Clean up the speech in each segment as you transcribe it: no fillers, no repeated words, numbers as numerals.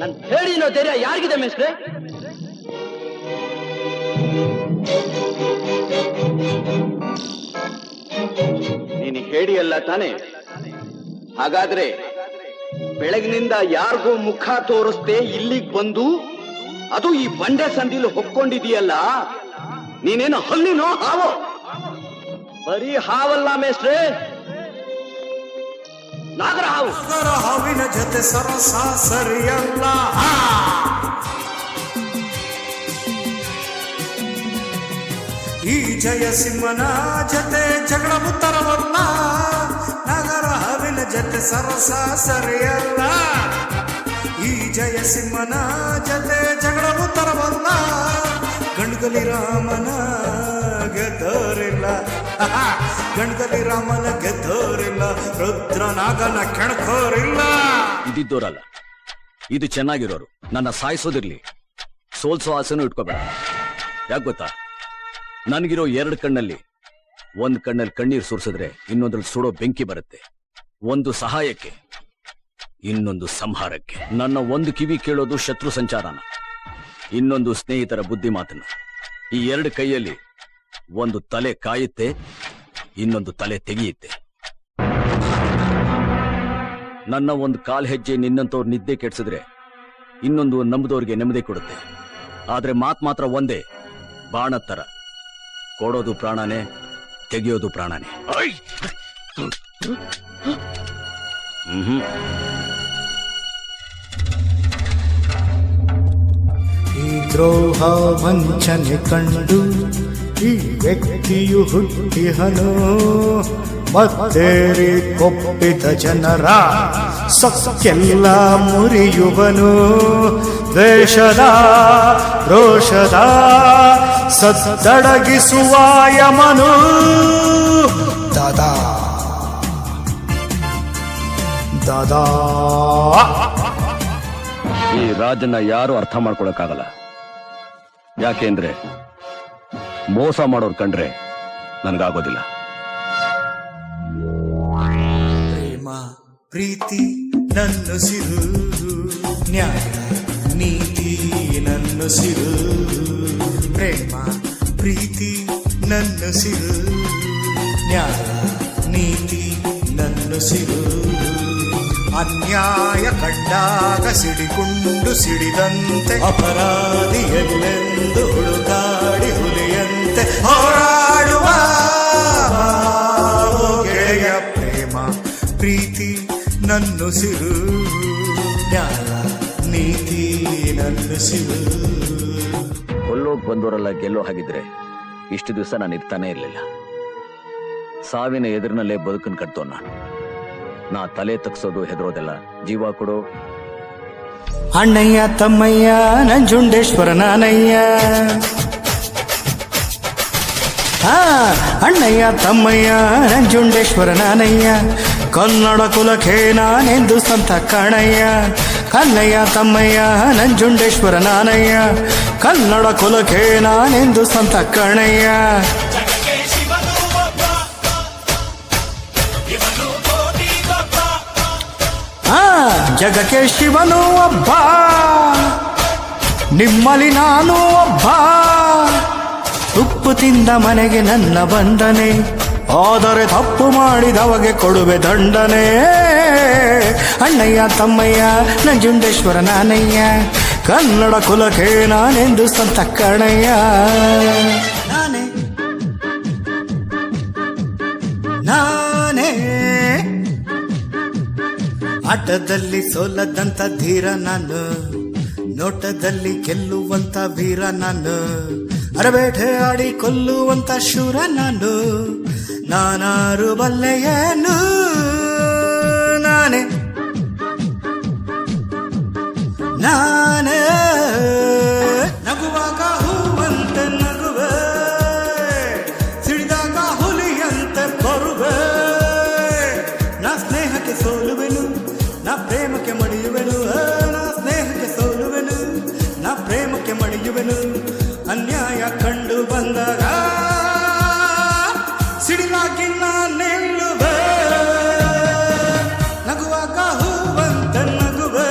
ನನ್ ಹೇಳಿನೋ ಧೈರ್ಯ ಯಾರಿಗಿದೆ ಮೇಷ್ಟ್ರೆ? ನೀನು ಹೇಳಿಯಲ್ಲ ತಾನೆ? ಹಾಗಾದ್ರೆ ಬೆಳಗಿನಿಂದ ಯಾರಿಗೂ ಮುಖ ತೋರಿಸ್ದೆ ಇಲ್ಲಿಗೆ ಬಂದು ಅದು ಈ ಬಂಡೆ ಸಂದಿಲು ಹೊಕ್ಕೊಂಡಿದೀಯಲ್ಲ, ನೀನೇನು ಹಲ್ಲಿನೋ ಹಾವೋ? ಬರೀ ಹಾವಲ್ಲ ಮೇಷ್ಟ್ರೆ, ನಾಗರ ಹಾವು. ಹಾವಿನ ಜೊತೆ ಸರಸ ಸರಿಯಲ್ಲ. ಈ ಜಯಸಿಂಹನ ಜೊತೆ ಜಗಳ ಉತ್ತರವಲ್ಲ. ನಗರ ಹಾವಿನ ಜೊತೆ ಸರಸ ಸರಿಯಲ್ಲ. ಈ ಜಯಸಿಂಹನ ಜೊತೆ ಜಗಳ ಉತ್ತರವಲ್ಲ. ಗಂಡುಗಲಿ ರಾಮನ ಗೆದ್ದೋರಿಲ್ಲ, ಗಂಡುಗಲಿ ರಾಮನ ಗೆದ್ದೋರಿಲ್ಲ, ರುದ್ರನಾಗನ ಕೆಣಕೋರಿಲ್ಲ. ಇದಿದ್ದೋರಲ್ಲ, ಇದು ಚೆನ್ನಾಗಿರೋರು. ನನ್ನ ಸಾಯಿಸೋದಿರ್ಲಿ, ಸೋಲ್ಸೋ ಆಸೆನೂ ಇಟ್ಕೋಬೇಡ. ಯಾಕೆ ಗೊತ್ತಾ, ನನಗಿರೋ 2 ಕಣ್ಣಲ್ಲಿ ಒಂದು ಕಣ್ಣಲ್ಲಿ ಕಣ್ಣೀರು ಸುರಿಸಿದ್ರೆ ಇನ್ನೊಂದ್ರಲ್ಲಿ ಸುಡೋ ಬೆಂಕಿ ಬರುತ್ತೆ. ಒಂದು ಸಹಾಯಕ್ಕೆ, ಇನ್ನೊಂದು ಸಂಹಾರಕ್ಕೆ. ನನ್ನ ಒಂದು ಕಿವಿ ಕೇಳೋದು ಶತ್ರು ಸಂಚಾರನ, ಇನ್ನೊಂದು ಸ್ನೇಹಿತರ ಬುದ್ಧಿ ಮಾತನ್ನ. ಈ 2 ಕೈಯಲ್ಲಿ ಒಂದು ತಲೆ ಕಾಯುತ್ತೆ, ಇನ್ನೊಂದು ತಲೆ ತೆಗೆಯುತ್ತೆ. ನನ್ನ ಒಂದು ಕಾಲ್ ಹೆಜ್ಜೆ ನಿನ್ನಂತವ್ರು ನಿದ್ದೆ ಕೆಡ್ಸಿದ್ರೆ ಇನ್ನೊಂದು ನಂಬದವ್ರಿಗೆ ನೆಮ್ಮದಿ ಕೊಡುತ್ತೆ. ಆದ್ರೆ ಮಾತ್ರ ಒಂದೇ, ಬಾಣದ ತರ. ಕೊಡೋದು ಪ್ರಾಣನೇ, ತೆಗೆಯೋದು ಪ್ರಾಣನೇ. ಈ ದ್ರೋಹ ವಂಚನೆ ಕಂಡು ಈ ವ್ಯಕ್ತಿಯು ಹುಟ್ಟಿಹನು. ಮತ್ತೇರಿ ಕೊಪ್ಪಿದ ಜನರ ಸಕ್ಕೆಲ್ಲ ಮುರಿಯುವನು. ದ್ವೇಷದ ರೋಷದ ಸದ್ದಡಗಿಸುವ ಯಮನು. ದಾದಾ ದಾದಾ. ಈ ರಾಜನ್ನ ಯಾರು ಅರ್ಥ ಮಾಡ್ಕೊಳಕ್ಕಾಗಲ್ಲ. ಯಾಕೆಂದ್ರೆ ಮೋಸ ಮಾಡೋರ್ ಕಂಡ್ರೆ ನನ್ಗಾಗೋದಿಲ್ಲ. ಪ್ರೇಮ ಪ್ರೀತಿ ನನ್ನುಸಿರು, ನ್ಯಾಯ ನೀತಿ ನನ್ನುಸಿರು. ಪ್ರೇಮ ಪ್ರೀತಿ ನನ್ನುಸಿರು, ನ್ಯಾಯ ನೀತಿ ನನ್ನುಸಿರು. ಅನ್ಯಾಯ ಕಂಡಾಗ ಸಿಡಿಗುಂಡು ಸಿಡಿದಂತೆ ಅಪರಾಧಿಯಲ್ಲೆಂದು ಹುಡುಕಾಡಿ ಹುಲಿಯಂತೆ ಹೋರಾಡುವ ಗೆಳೆಯ. ಪ್ರೇಮ ಪ್ರೀತಿ ನನ್ನುಸಿರು, ನ್ಯಾಯ ನೀತಿ ನನ್ನುಸಿರು. ಕೊಲ್ಲೋಗ್ ಬಂದವರೆಲ್ಲ ಗೆಲ್ಲೋ ಹಾಗಿದ್ರೆ ಇಷ್ಟು ದಿವಸ ನಾನು ಇರ್ತಾನೆ ಇರಲಿಲ್ಲ. ಸಾವಿನ ಎದುರಿನಲ್ಲೇ ಬದುಕನ್ ಕಟ್ತೋ ನಾನು. ನಾ ತಲೆ ತಗ್ಸೋದು ಹೆದರೋದೆಲ್ಲ. ಜೀವ ಕೊಡು. ಅಣ್ಣಯ್ಯ ತಮ್ಮಯ್ಯ ನಂಜುಂಡೇಶ್ವರ ನಾನಯ್ಯ. ಅಣ್ಣಯ್ಯ ತಮ್ಮಯ್ಯ ನಂಜುಂಡೇಶ್ವರ ನಾನಯ್ಯ. ಕನ್ನಡ ಕುಲಕ್ಕೆ ನಾನೆಂದು ಸಂತ ಕಾಣಯ್ಯ. ಕನ್ನಯ್ಯ ತಮ್ಮಯ್ಯ ನಂಜುಂಡೇಶ್ವರ ನಾನಯ್ಯ. ಕನ್ನಡ ಕುಲಕ್ಕೆ ನಾನೆಂದು ಸಂತ ಕಾಣಯ್ಯ. ಜಗಕ್ಕೆ ಶಿವನು ಒಬ್ಬ, ನಿಮ್ಮಲ್ಲಿ ನಾನು ಒಬ್ಬ. ಉಪ್ಪು ತಿಂದ ಮನೆಗೆ ನನ್ನ ಬಂಧನೆ, ಆದರೆ ತಪ್ಪು ಮಾಡಿದವಗೆ ಕೊಡುವೆ ದಂಡನೆ. ಅಣ್ಣಯ್ಯ ತಮ್ಮಯ್ಯ ನಂಜುಂಡೇಶ್ವರ ನಾನಯ್ಯ. ಕನ್ನಡ ಕುಲಕ್ಕೆ ನಾನೆಂದು ಸಂತ ಕಣಯ್ಯ. ನಾನೇ ನಾನೇ ಆಟದಲ್ಲಿ ಸೋಲದಂತ ಧೀರ ನಾನು, ನೋಟದಲ್ಲಿ ಗೆಲ್ಲುವಂತ ವೀರ ನಾನು. ಅರಬೇಟೆ ಆಡಿ ಕೊಲ್ಲುವಂತ ಶೂರ ನಾನು. ನಾನಾರು ಬಲ್ಲೆಯೇನು ನಾನೇ ನಾನೇ. ನಗುವಾಗ ಹೂವಂತೆ ನಗುವೆ, ಸಿಡಿದಾಗ ಹುಲಿಯಂತೆ ಬರುವೆ. ನಾ ಸ್ನೇಹಕ್ಕೆ ಸೋಲುವೆನು, ನಾ ಪ್ರೇಮಕ್ಕೆ ಮಡಿಯುವೆನು. ನಾ ಸ್ನೇಹಕ್ಕೆ ಸೋಲುವೆನು, ನಾ ಪ್ರೇಮಕ್ಕೆ ಮಡಿಯುವೆನು. ಅನ್ಯಾಯ ಕಂಡು ಬಂದಾಗ ಸಿಡಿಲಾಗಿ ನಾ ನಿಲ್ಲುವೆ. ನಗುವಾಗ ಹೂವಂತ ನಗುವೆ,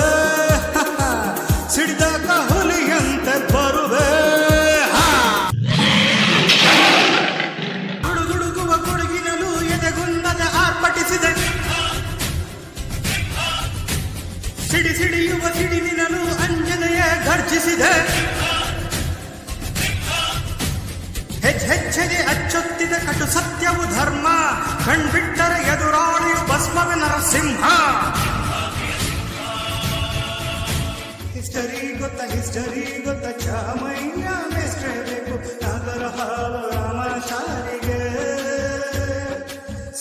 ಹೆಜ್ಜೆಗೆ ಅಚ್ಚೊತ್ತಿದ ಕಟು ಸತ್ಯವು ಧರ್ಮ ಕಣ್ಬಿಟ್ಟರೆ ಎದುರಾಳಿಯು ಭಸ್ಮವೇ ನರಸಿಂಹ. ಹಿಸ್ಟರಿ ಗೊತ್ತ ಚಾಮಯ್ಯ ಮೇಸ್ಟ್ರೇ ಬೇಕು ನಗರ ಹಾವ ರಾಮಚಾರಿಗೆ.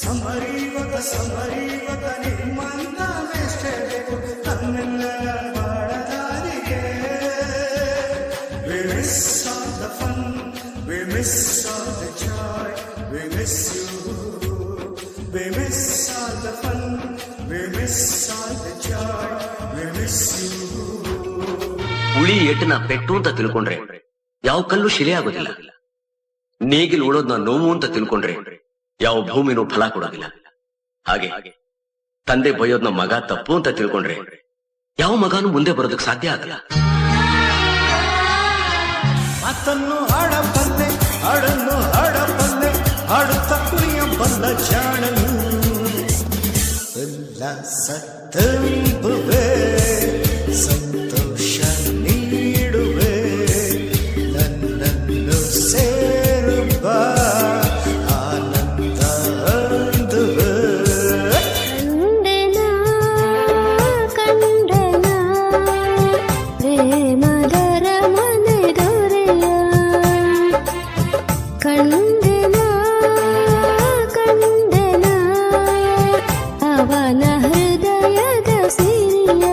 ಸಮರಿ ಗೊತ್ತ ನಿಮ್ಮಂತ ಮೇಸ್ಟ್ರೇ ಬೇಕು ತನ್ನೆಲ್ಲ ಮಾಡದಾರಿಗೆ. We miss all the fun, we miss all the joy, we miss you. We miss all the fun, we miss all the joy, we miss you. ಉಳಿ ಏಟನ ಪೆಟ್ಟು ಅಂತ ತಿಳ್ಕೊಂಡ್ರೆ ಯಾವ ಕಲ್ಲು ಶಿಲೆ ಆಗೋದಿಲ್ಲ. ನೇಗಿಲ್ ಉಳೋದ್ನ ನೋವು ಅಂತ ತಿಳ್ಕೊಂಡ್ರೆ ಯಾವ ಭೂಮಿನೂ ಫಲ ಕೊಡೋದಿಲ್ಲ. ಹಾಗೆ ತಂದೆ ಬೈಯೋದ್ನ ಮಗ ತಪ್ಪು ಅಂತ ತಿಳ್ಕೊಂಡ್ರೆ ಯಾವ ಮಗನೂ ಮುಂದೆ ಬರೋದಕ್ಕೆ ಸಾಧ್ಯ ಆಗಲ್ಲ. ಮಾತನ್ನು ಹಾಡಬಲ್ಲೆ, ಹಾಡನ್ನು ಹಾಡಬಲ್ಲೆ, ಹಾಡುತ್ತ ಕುಣಿಯಬಲ್ಲ ಜಾಣನು. ಉಲ್ಲಾಸ ತುಂಬುವೆ, ಸಂತೋಷ ನೀಡುವೆ, ನನ್ನನ್ನು ಸೇರುವ ಆನಂದ ಹೊಂದುವೆ. ಪ್ರೇಮದರ ಮನೆ ದೊರೆಯ ಕಂಡೆನ ಅವನ ಹೃದಯದ ಸಿರಿಯ.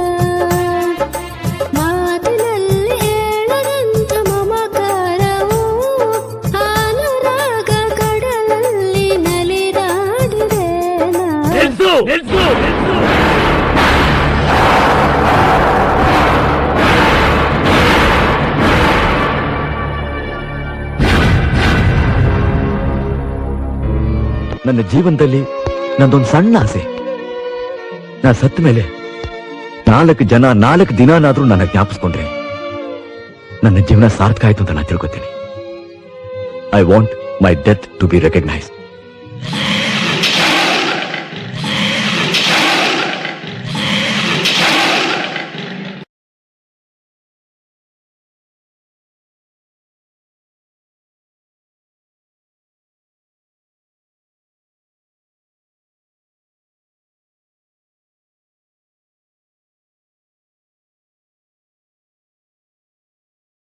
ಮಾತಿನಲ್ಲಿ ಹೇಳದಂತ ಮಮಕಾರವು ಅನುರಾಗ ಕಡಲಲ್ಲಿ ನಲಿದಾಡಿದೆ ನನ್ನ ಜೀವನದಲ್ಲಿ ನಂದೊಂದು ಸಣ್ಣ ಆಸೆ, ನಾ ಸತ್ತ ಮೇಲೆ 4 ಜನ 4 ದಿನಾನಾದ್ರೂ ನನ್ನ ಜ್ಞಾಪಿಸ್ಕೊಂಡ್ರೆ ನನ್ನ ಜೀವನ ಸಾರ್ಥಕ ಆಯ್ತು ಅಂತ ನಾನು ತಿಳ್ಕೊತೀನಿ. I want my death to be recognised.